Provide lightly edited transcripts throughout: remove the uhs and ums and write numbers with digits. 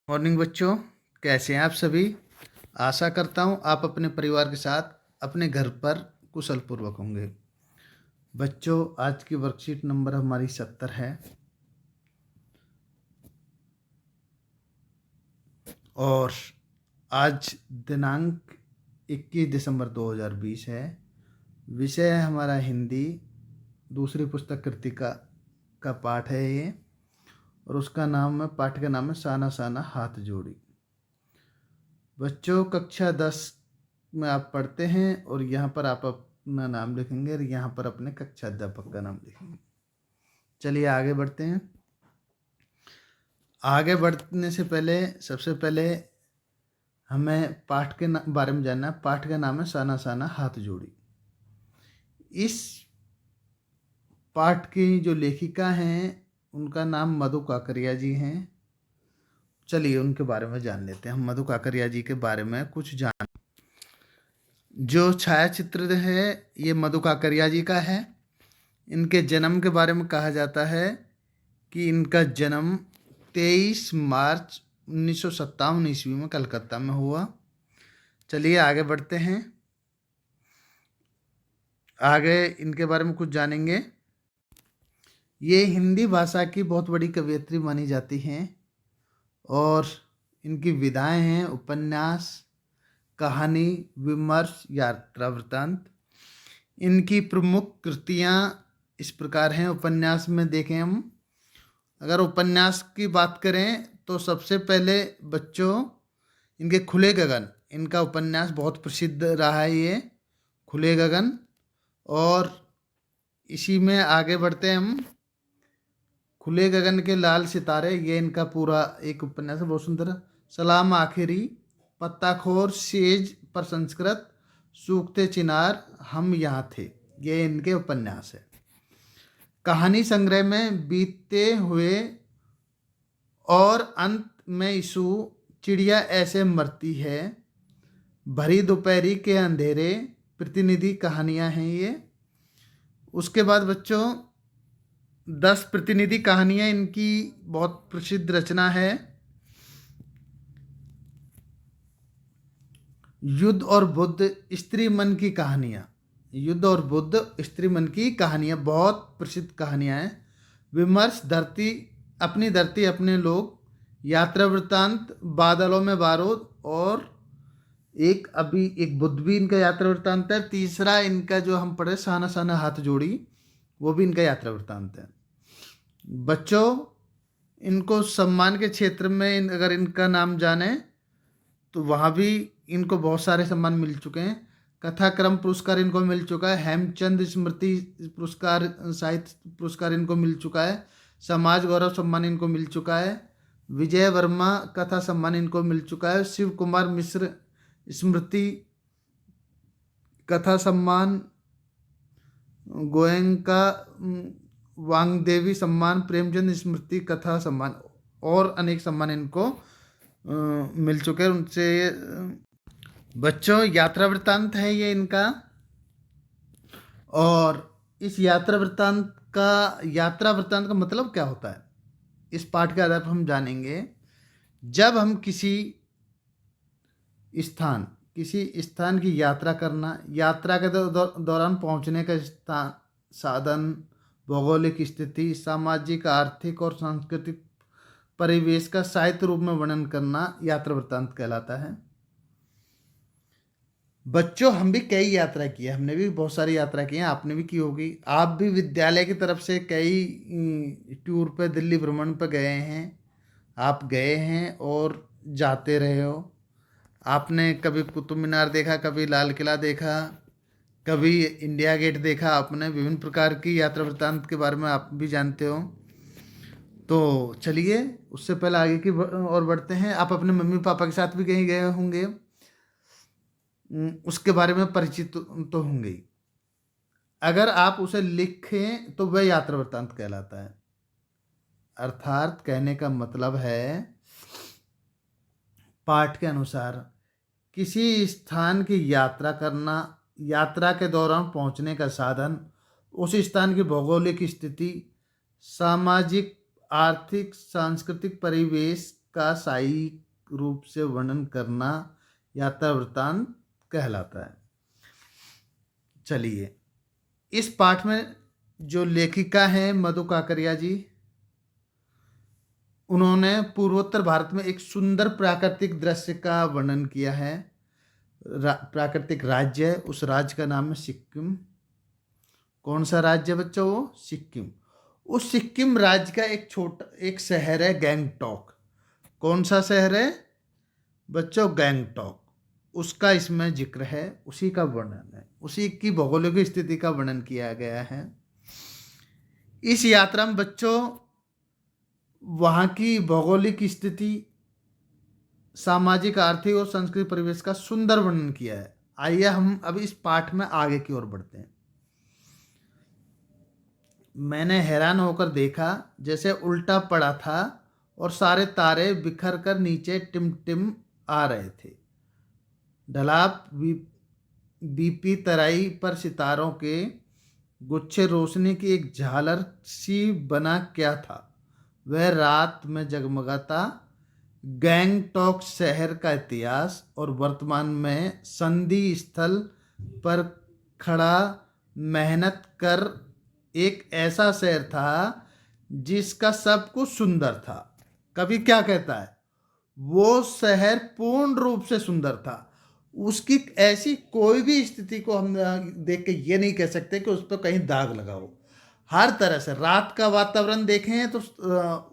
Morning बच्चों, कैसे हैं आप सभी। आशा करता हूं आप अपने परिवार के साथ अपने घर पर कुशल पूर्वक होंगे। बच्चों, आज की वर्कशीट नंबर हमारी 70 है और आज दिनांक 21 दिसंबर 2020 है। विषय है हमारा हिंदी। दूसरी पुस्तक कृतिका का पाठ है ये, और उसका नाम है, पाठ का नाम है साना साना हाथ जोड़ी। बच्चों, कक्षा 10 में आप पढ़ते हैं और यहाँ पर आप अपना नाम लिखेंगे और यहाँ पर अपने कक्षा अध्यापक का नाम लिखेंगे। चलिए आगे बढ़ते हैं। आगे बढ़ने से पहले सबसे पहले हमें पाठ के बारे में जानना है। पाठ का नाम है साना साना हाथ जोड़ी। इस पाठ की जो लेखिका हैं उनका नाम मधु काकरिया जी हैं। चलिए उनके बारे में जान लेते हैं। हम मधु काकरिया जी के बारे में कुछ जान। जो छायाचित्र है ये मधु काकरिया जी का है। इनके जन्म के बारे में कहा जाता है कि इनका जन्म 23 मार्च 1957 ईस्वी में कलकत्ता में हुआ। चलिए आगे बढ़ते हैं। आगे इनके बारे में कुछ जानेंगे। ये हिंदी भाषा की बहुत बड़ी कवयित्री मानी जाती हैं और इनकी विधाएं हैं उपन्यास, कहानी, विमर्श, यात्रा वृत्तांत। इनकी प्रमुख कृतियाँ इस प्रकार हैं। उपन्यास में देखें हम, अगर उपन्यास की बात करें तो सबसे पहले बच्चों इनके खुले गगन, इनका उपन्यास बहुत प्रसिद्ध रहा है ये खुले गगन। और इसी में आगे बढ़ते हैं हम। खुले गगन के लाल सितारे, ये इनका पूरा एक उपन्यास है, बहुत सुंदर। सलाम आखिरी, पत्ताखोर, सेज पर संस्कृत, सूखते चिनार, हम यहाँ थे, ये इनके उपन्यास है। कहानी संग्रह में बीतते हुए और अंत में यीशु, चिड़िया ऐसे मरती है, भरी दोपहरी के अंधेरे, प्रतिनिधि कहानियाँ हैं ये। उसके बाद बच्चों 10 प्रतिनिधि कहानियाँ इनकी बहुत प्रसिद्ध रचना है। युद्ध और बुद्ध, स्त्री मन की कहानियाँ, युद्ध और बुद्ध, स्त्री मन की कहानियाँ बहुत प्रसिद्ध कहानियाँ हैं। विमर्श, धरती, अपनी धरती अपने लोग, यात्रा वृत्तांत, बादलों में बारूद, और एक बुद्ध भी इनका यात्रा वृत्तांत है। तीसरा इनका जो हम पढ़े साना साना हाथ जोड़ी, वो भी इनका यात्रा वृत्तांत है। बच्चों, इनको सम्मान के क्षेत्र में अगर इनका नाम जाने तो वहाँ भी इनको बहुत सारे सम्मान मिल चुके हैं। कथाक्रम पुरस्कार इनको मिल चुका है। हेमचंद स्मृति पुरस्कार, साहित्य पुरस्कार इनको मिल चुका है। समाज गौरव सम्मान इनको मिल चुका है। विजय वर्मा कथा सम्मान इनको मिल चुका है। शिव कुमार मिश्र स्मृति कथा सम्मान, गोयंका वांगदेवी सम्मान, प्रेमचंद स्मृति कथा सम्मान, और अनेक सम्मान इनको मिल चुके हैं उनसे। बच्चों, यात्रा वृत्तांत है ये इनका, और इस यात्रा वृत्तांत का मतलब क्या होता है, इस पाठ के आधार पर हम जानेंगे। जब हम किसी स्थान की यात्रा करना, यात्रा के दौरान पहुंचने का स्थान, साधन, भौगोलिक स्थिति, सामाजिक, आर्थिक और सांस्कृतिक परिवेश का साहित्य रूप में वर्णन करना यात्रा वृत्तांत कहलाता है। बच्चों, हम भी कई यात्रा की है, हमने भी बहुत सारी यात्रा की है, आपने भी की होगी। आप भी विद्यालय की तरफ से कई टूर पे, दिल्ली भ्रमण पे गए हैं, आप गए हैं और जाते रहे हो। आपने कभी कुतुब मीनार देखा, कभी लाल किला देखा, कभी इंडिया गेट देखा। आपने विभिन्न प्रकार की यात्रा वृत्तांत के बारे में आप भी जानते हो। तो चलिए उससे पहले आगे की और बढ़ते हैं। आप अपने मम्मी पापा के साथ भी कहीं गए होंगे, उसके बारे में परिचित तो होंगे ही। अगर आप उसे लिखें तो वह यात्रा वृत्तांत कहलाता है। अर्थात कहने का मतलब है, पाठ के अनुसार किसी स्थान की यात्रा करना, यात्रा के दौरान पहुंचने का साधन, उस स्थान की भौगोलिक स्थिति, सामाजिक, आर्थिक, सांस्कृतिक परिवेश का सही रूप से वर्णन करना यात्रा वृत्तांत कहलाता है। चलिए, इस पाठ में जो लेखिका हैं मधु काकरिया जी, उन्होंने पूर्वोत्तर भारत में एक सुंदर प्राकृतिक दृश्य का वर्णन किया है। प्राकृतिक राज्य है, उस राज्य का नाम है सिक्किम। कौन सा राज्य है बच्चों? वो सिक्किम। उस सिक्किम राज्य का एक शहर है गैंगटॉक। कौन सा शहर है बच्चों? गैंगटॉक। उसका इसमें जिक्र है, उसी का वर्णन है, उसी की भौगोलिक स्थिति का वर्णन किया गया है। इस यात्रा में बच्चों वहाँ की भौगोलिक स्थिति, सामाजिक, आर्थिक और सांस्कृतिक परिवेश का सुंदर वर्णन किया है। आइए हम अब इस पाठ में आगे की ओर बढ़ते हैं। मैंने हैरान होकर देखा जैसे उल्टा पड़ा था और सारे तारे बिखर कर नीचे टिम आ रहे थे। ढलाब बीपी तराई पर सितारों के गुच्छे रोशनी की एक झालर सी बना क्या था। वह रात में जगमगाता गैंगटॉक शहर का इतिहास और वर्तमान में संधि स्थल पर खड़ा मेहनत कर एक ऐसा शहर था जिसका सब कुछ सुंदर था। कवि क्या कहता है? वो शहर पूर्ण रूप से सुंदर था। उसकी ऐसी कोई भी स्थिति को हम देख के ये नहीं कह सकते कि उस पर कहीं दाग लगा हो। हर तरह से रात का वातावरण देखें तो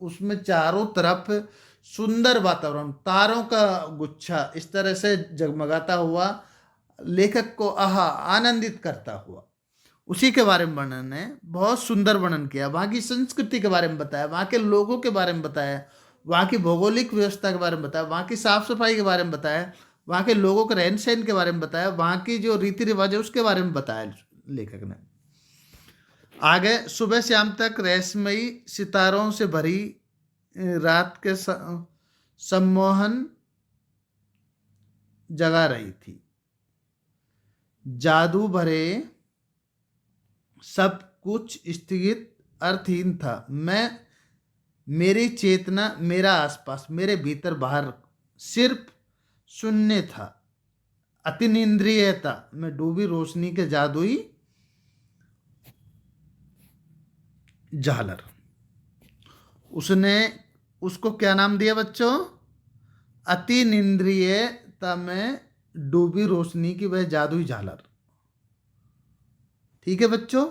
उसमें चारों तरफ सुंदर वातावरण, तारों का गुच्छा इस तरह से जगमगाता हुआ लेखक को आनंदित करता हुआ, उसी के बारे में वर्णन है। बहुत सुंदर वर्णन किया। वहाँ की संस्कृति के बारे में बताया, वहाँ के लोगों के बारे में बताया, वहाँ की भौगोलिक व्यवस्था के बारे में बताया, वहाँ की साफ सफाई के बारे में बताया, वहाँ के लोगों के रहन सहन के बारे में बताया, वहाँ की जो रीति रिवाज है उसके बारे में बताया लेखक ने। आगे, सुबह शाम तक रहस्यमयी सितारों से भरी रात के सम्मोहन जगा रही थी। जादू भरे सब कुछ स्थगित, अर्थहीन था। मेरी चेतना, मेरा आसपास, मेरे भीतर बाहर सिर्फ शून्य था। अतिनिंद्रियता में डूबी रोशनी के जादुई झालर। उसने उसको क्या नाम दिया बच्चों? अतिनिंद्रियता में डूबी रोशनी की वह जादुई झालर। ठीक है बच्चों।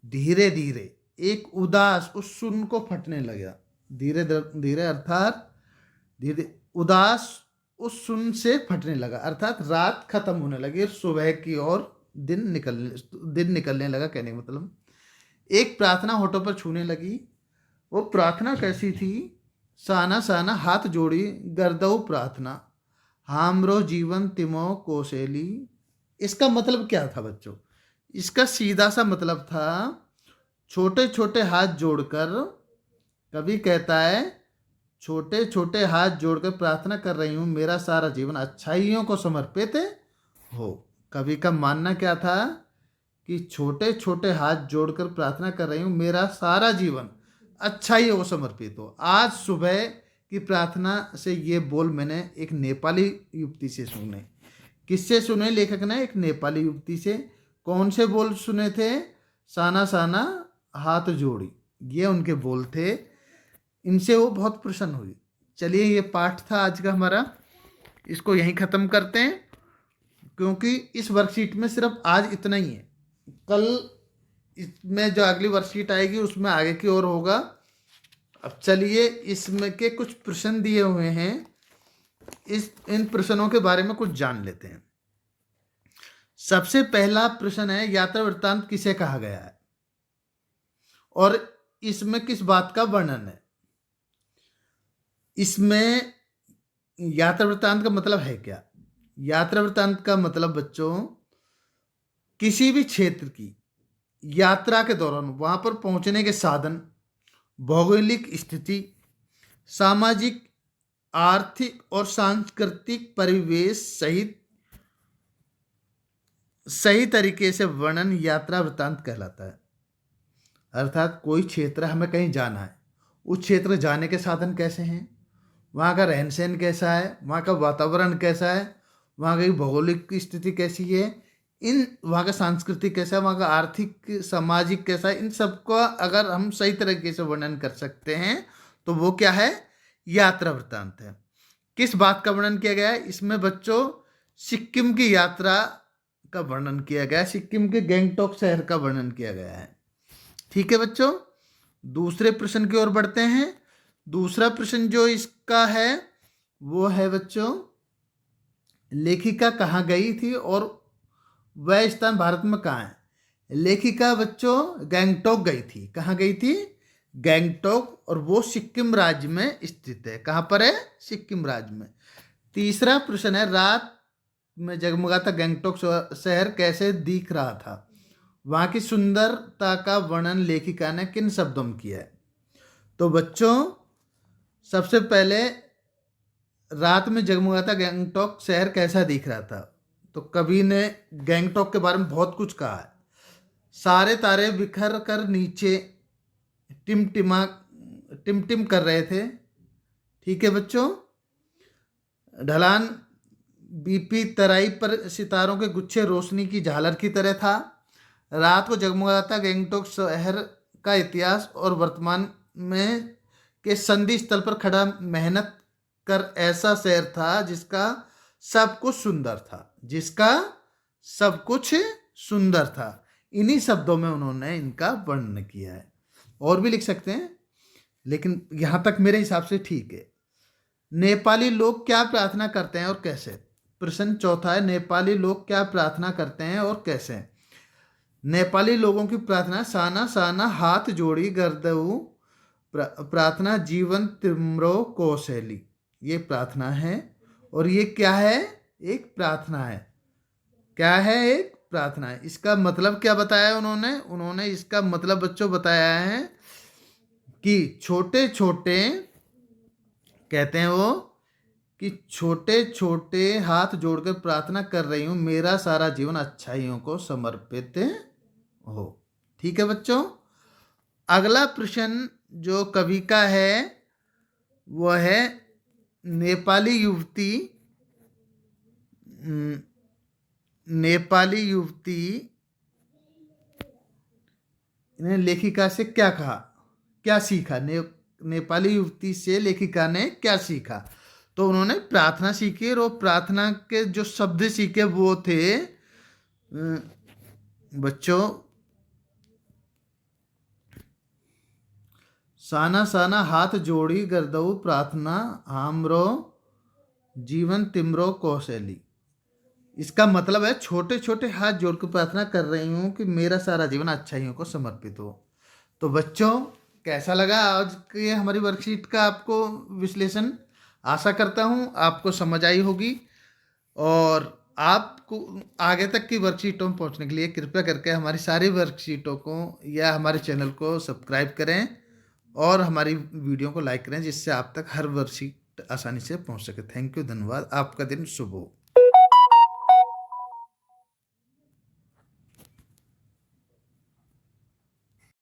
धीरे धीरे एक उदास उस सुन को फटने लगा। धीरे धीरे अर्थात धीरे उदास उस सुन से फटने लगा, अर्थात रात खत्म होने लगी, सुबह की ओर दिन निकलने लगा। कहने का मतलब, एक प्रार्थना होठों पर छूने लगी। वो प्रार्थना कैसी थी? साना साना हाथ जोड़ी गर्दऊ प्रार्थना, हामरो जीवन तिमो कोसेली। इसका मतलब क्या था बच्चों? इसका सीधा सा मतलब था, छोटे छोटे हाथ जोड़कर, कवि कहता है छोटे छोटे हाथ जोड़कर प्रार्थना कर रही हूँ, मेरा सारा जीवन अच्छाइयों को समर्पित हो। कवि का मानना क्या था कि छोटे छोटे हाथ जोड़कर प्रार्थना कर रही हूँ, मेरा सारा जीवन अच्छाइयों को समर्पित हो। आज सुबह की प्रार्थना से ये बोल मैंने एक नेपाली युवती से सुने। किससे सुने लेखक ने? एक नेपाली युवती से। कौन से बोल सुने थे? साना साना हाथ जोड़ी, ये उनके बोल थे। इनसे वो बहुत प्रसन्न हुई। चलिए, ये पाठ था आज का हमारा, इसको यहीं ख़त्म करते हैं, क्योंकि इस वर्कशीट में सिर्फ आज इतना ही है। कल इसमें जो अगली वर्कशीट आएगी उसमें आगे की ओर होगा। अब चलिए, इसमें के कुछ प्रश्न दिए हुए हैं, इन प्रश्नों के बारे में कुछ जान लेते हैं। सबसे पहला प्रश्न है, यात्रा वृत्तांत किसे कहा गया है और इसमें किस बात का वर्णन है? इसमें यात्रा वृत्तांत का मतलब है क्या? यात्रा वृत्तांत का मतलब बच्चों, किसी भी क्षेत्र की यात्रा के दौरान वहां पर पहुंचने के साधन, भौगोलिक स्थिति, सामाजिक, आर्थिक और सांस्कृतिक परिवेश सहित सही तरीके से वर्णन यात्रा वृत्तांत कहलाता है। अर्थात कोई क्षेत्र, हमें कहीं जाना है, उस क्षेत्र जाने के साधन कैसे हैं, वहाँ का रहन सहन कैसा है, वहाँ का वातावरण कैसा है, वहाँ की भौगोलिक स्थिति कैसी है, इन वहाँ का सांस्कृतिक कैसा है, वहाँ का आर्थिक सामाजिक कैसा है, इन सबका अगर हम सही तरीके से वर्णन कर सकते हैं तो वो क्या है, यात्रा वृत्तांत है। किस बात का वर्णन किया गया है इसमें बच्चों? सिक्किम की यात्रा का वर्णन किया गया है, सिक्किम के गैंगटॉक शहर का वर्णन किया गया है। ठीक है बच्चों, दूसरे प्रश्न की ओर बढ़ते हैं। दूसरा प्रश्न जो इसका है वो है बच्चों, लेखिका कहाँ गई थी और वह स्थान भारत में कहाँ है? लेखिका बच्चों गैंगटॉक गई थी। कहाँ गई थी? गैंगटॉक, और वो सिक्किम राज्य में स्थित है। कहाँ पर है? सिक्किम राज्य में। तीसरा प्रश्न है, रात में जगमगाता गैंगटॉक शहर कैसे दिख रहा था? वहाँ की सुंदरता का वर्णन लेखिका ने किन शब्दों में किया है? तो बच्चों सबसे पहले, रात में जगमगाता गैंगटॉक शहर कैसा दिख रहा था, तो कवि ने गैंगटॉक के बारे में बहुत कुछ कहा है। सारे तारे बिखर कर नीचे टिमटिम कर रहे थे। ठीक है बच्चों, ढलान बीपी तराई पर सितारों के गुच्छे रोशनी की झालर की तरह था। रात को जगमगाता गैंगटॉक शहर का इतिहास और वर्तमान में के संधि स्थल पर खड़ा मेहनत कर ऐसा शहर था जिसका सब कुछ सुंदर था, जिसका सब कुछ सुंदर था। इन्हीं शब्दों में उन्होंने इनका वर्णन किया है। और भी लिख सकते हैं, लेकिन यहाँ तक मेरे हिसाब से ठीक है। नेपाली लोग क्या प्रार्थना करते हैं और कैसे? प्रश्न चौथा है, नेपाली लोग क्या प्रार्थना करते हैं और कैसे? नेपाली लोगों की प्रार्थना साना साना हाथ जोड़ी गर्दऊ प्रार्थना जीवन तिम्रो कौशली, ये प्रार्थना है। और ये क्या है? एक प्रार्थना है। क्या है? एक प्रार्थना है। इसका मतलब क्या बताया उन्होंने इसका मतलब बच्चों बताया है कि छोटे छोटे, कहते हैं वो कि छोटे छोटे हाथ जोड़कर प्रार्थना कर रही हूँ, मेरा सारा जीवन अच्छाइयों को समर्पित हो। ठीक है बच्चों, अगला प्रश्न जो कवि का है वो है, नेपाली युवती ने लेखिका से क्या कहा, क्या सीखा? नेपाली युवती से लेखिका ने क्या सीखा? तो उन्होंने प्रार्थना सीखी, और प्रार्थना के जो शब्द सीखे वो थे बच्चों, साना साना हाथ जोड़ी गर्दऊ प्रार्थना हमरो जीवन तिम्रो कौशली। इसका मतलब है छोटे छोटे हाथ जोड़कर प्रार्थना कर रही हूँ कि मेरा सारा जीवन अच्छाइयों को समर्पित हो। तो बच्चों कैसा लगा आज की हमारी वर्कशीट का आपको विश्लेषण? आशा करता हूँ आपको समझ आई होगी। और आपको आगे तक की वर्कशीटों में पहुँचने के लिए कृपया करके हमारी सारी वर्कशीटों को या हमारे चैनल को सब्सक्राइब करें और हमारी वीडियो को लाइक करें, जिससे आप तक हर वर्कशीट आसानी से पहुँच सके। थैंक यू, धन्यवाद। आपका दिन शुभ हो।